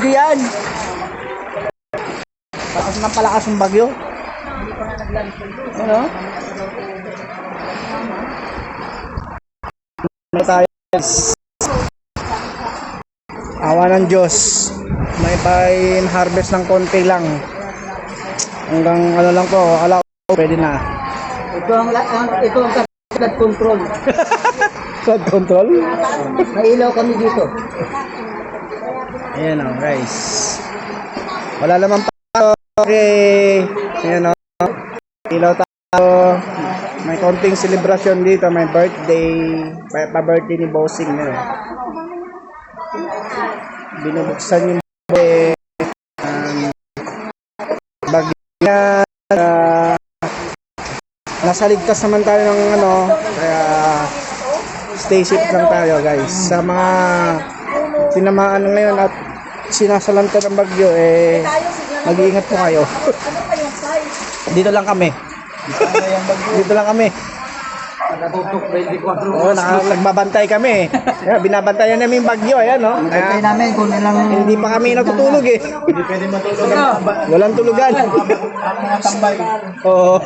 bagyo yan. Palakas ng palakas ng bagyo. Ano? Ano tayo? Awa ng Diyos. May pain-harvest ng konti lang. Hanggang ano lang to, alaw, pwede na. Ito ang flood control. Flood control? May ilaw kami dito. Ayan o, guys. Wala naman pa. Okay. Ayan o. Ilaw tayo. May konting celebration dito. May birthday. Pa-birthday ni Bossing. Binubuksan yung bagyo na nasa ligtas naman tayo ng ano. Kaya stay safe lang tayo, guys. Sa mga tinamaan ngayon at sinasalanta ng bagyo, mag-iingat po kayo. Dito lang kami. Dito lang kami. Nakatutok 24 Oo, nagbabantay kami. Kaya binabantayan namin yung bagyo, ayan, no? Nakatay namin kung ilang... Hindi pa kami natutulog eh. Hindi pwede matulog. Walang tulugan. Ang mga tambay. Oo.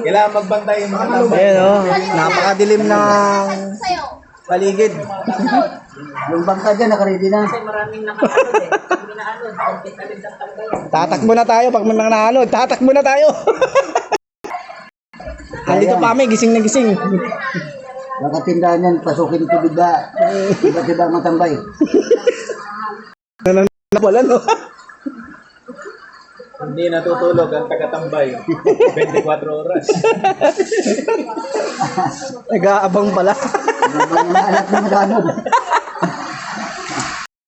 Kailangan magbantay yung mga tambay. Ayan, no? Napakadilim ng paligid. Yung bangka dyan, nakaready na. Tatakbo na tayo pag may mga naanod. Tatakbo na tayo. Andito pa kami, gising na gising. Nakatindahan yan, pasukin ito bigla. Iba't ibang matambay. Wala, no? Hindi natutulog ang taga-tambay. 24 oras. Nag-aabang pala. Mga anak na matanod.